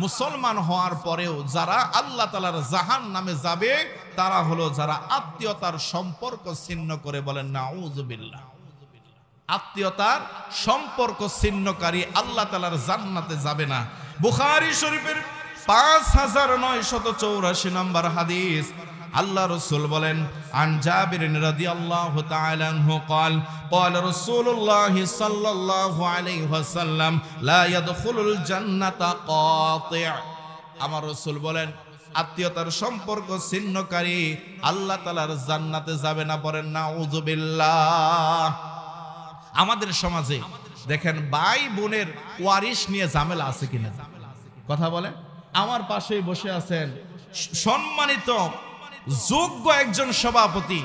মুসলমান হওয়ার পরেও যারা আল্লাহ তাআলার জাহান্নামে যাবে তারা হলো যারা আত্মীয়তার সম্পর্ক ছিন্ন করে, বলেন নাউযুবিল্লাহ। আত্মীয়তার সম্পর্ক ছিন্নকারী আল্লাহ তাআলার জান্নাতে যাবে না। বুখারী শরীফের 5984 নম্বর হাদিস, আল্লাহ রাসূল বলেন, আন জাবির রাদিয়াল্লাহু তাআলা আনহু قال قال رسول الله صلى الله عليه وسلم لا يدخل الجنة قاطع। আমার রাসূল বলেন, আত্মীয়তার সম্পর্ক ছিন্নকারী আল্লাহ তাআলার জান্নাতে যাবে না, বলেন নাউযুবিল্লাহ। আমাদের সমাজে দেখেন ভাই বোনের ওয়ারিশ নিয়ে ঝামেলা আছে কিনা, কথা বলেন। আমার পাশেই বসে আছেন সম্মানিত যোগ্য একজন সভাপতি।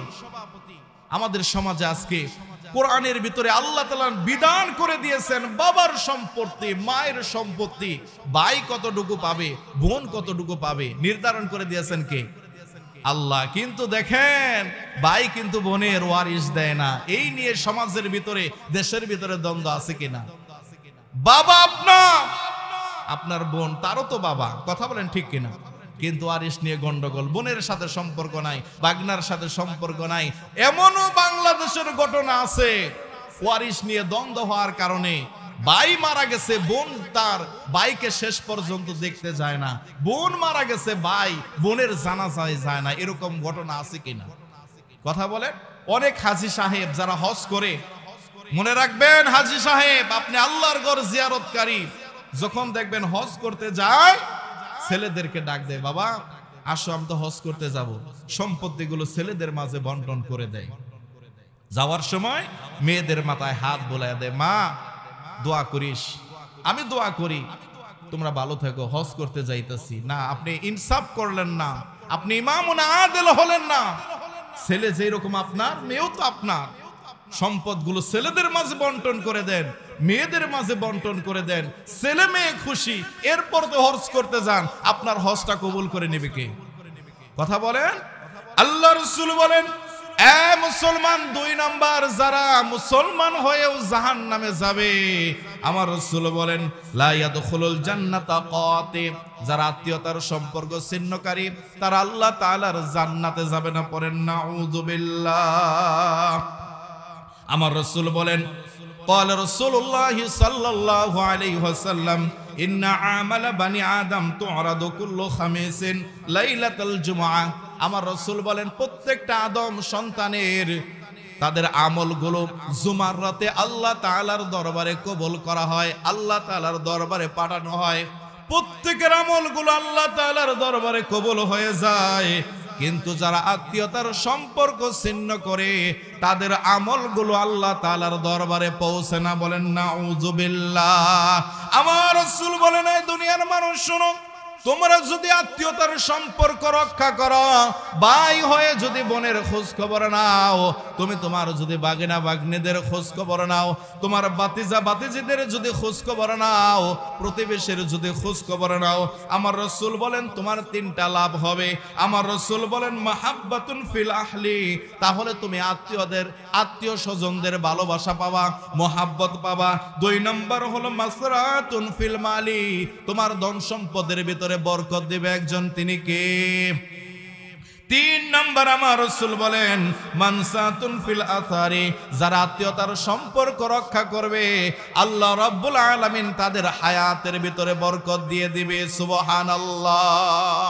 আমাদের সমাজে আজকে কোরআনের ভিতরে আল্লাহ তাআলা বিধান করে দিয়েছেন, বাবার সম্পত্তি, মায়ের সম্পত্তি ভাই কতটুকু পাবে, বোন কতটুকু পাবে নির্ধারণ করে দিয়েছেন কে? আল্লাহ। কিন্তু দেখেন ভাই কিন্তু বোনের ওয়ারিশ দেয় না। এই নিয়ে সমাজের ভিতরে, দেশের ভিতরে দ্বন্দ্ব আছে কিনা? বাবা আপনার বোন, তারও তো বাবা, কথা বলেন ঠিক কিনা? কিন্তু ওয়ারিশ নিয়ে গন্ডগোল, বোনের সাথে সম্পর্ক নাই, বাগনার সাথে সম্পর্ক নাই। এমনও বাংলাদেশের ঘটনা আছে ওয়ারিশ নিয়ে দ্বন্দ্ব হওয়ার কারণে ভাই মারা গেছে, বোন তার ভাইকে শেষ পর্যন্ত দেখতে যায় না, বোন মারা গেছে, ভাই বোনের জানাজায় যায় না। এরকম ঘটনা আছে কিনা, কথা বলেন। অনেক হাজী সাহেব যারা হজ করে, মনে রাখবেন হাজী সাহেব আপনি আল্লাহর ঘর জিয়ারতকারী, যখন দেখবেন হজ করতে যায় ছেলেদেরকে ডাক দেয়, বাবা আসো আমি তো হজ করতে যাব, সম্পত্তিগুলো ছেলেদের মাঝে বন্টন করে দেয়। যাওয়ার সময় মেয়েদের মাথায় হাত বোলায় দেয়, মা দোয়া করিস, আমি দোয়া করি তোমরা ভালো থাকো, হজ করতে যাইতেছি। না, আপনি ইনসাফ করলেন না, আপনি ইমামুন আদিল হলেন না। ছেলে যেরকম আপনার, মেয়েও তো আপনার। সম্পদগুলো ছেলেদের মাঝে বন্টন করে দেন, মেয়েদের মাঝে বন্টন করে দেন, ছেলে মেয়ে খুশি। এরপর তো হজ করতে যান, আপনার হজটা কবুল করে নেবে কে, কথা বলেন। আল্লাহ রাসূল বলেন, এ মুসলমান, 2 নাম্বার যারা মুসলমান হয়েও জাহান্নামে যাবে, আমার রাসূল বলেন লা ইয়াদখুলুল জান্নাতা কাতি। যারা আত্মীয়তার সম্পর্ক ছিন্নকারী তারা আল্লাহ তাআলার জান্নাতে যাবে না, পড়েন নাউযুবিল্লাহ। আমার রাসূল বলেন, قال رسول الله صلى الله عليه وسلم إن عمل بني آدم تعرض كل خميس ليلة الجمعة। আমার রাসূল বলেন, প্রত্যেকটা আদম সন্তানের তাদের আমলগুলো জুমার রাতে আল্লাহ তাআলার দরবারে কবুল করা হয়, আল্লাহ তাআলার দরবারে পাঠানো হয়। প্রত্যেকের আমলগুলো আল্লাহ তাআলার দরবারে কবুল হয়ে যায়, কিন্তু যারা আত্মীয়তার সম্পর্ক ছিন্ন করে তাদের আমলগুলো আল্লাহ তাআলার দরবারে পৌঁছে না, বলেন নাউযুবিল্লাহ। আমার রাসূল বলেন, এই দুনিয়ার মানুষ শোনো, তোমরা যদি আত্মীয়তার সম্পর্ক রক্ষা করো, ভাই হয়ে যদি বোনের খোঁজ খবর নাও, তুমি তোমার যদি বাগিনা বাগনিদের খোঁজ খবর নাও, তোমার বাতিজা বাতিজিদের যদি খোঁজ খবর নাও, প্রতিবেশীর যদি খোঁজ খবর নাও, আমার রাসূল বলেন তোমার 3টা লাভ হবে। আমার রাসূল বলেন মাহাব্বাতুন ফিল আহলি, তাহলে তুমি আত্মীয় স্বজনদের ভালোবাসা পাবা, মোহাব্বত পাবা। 2 নম্বর হলো মাসরাতুন ফিল মালি, তোমার ধন সম্পদের ভিতরে বরকত দিবে একজন, তিনি কে? 3 নম্বর আমার রাসূল বলেন মানসাতুন ফিল আসারি, যারা আত্মীয়তার সম্পর্ক রক্ষা করবে আল্লাহ রাব্বুল আলামিন তাদের হায়াতের ভিতরে বরকত দিয়ে দিবে। সুবহানাল্লাহ।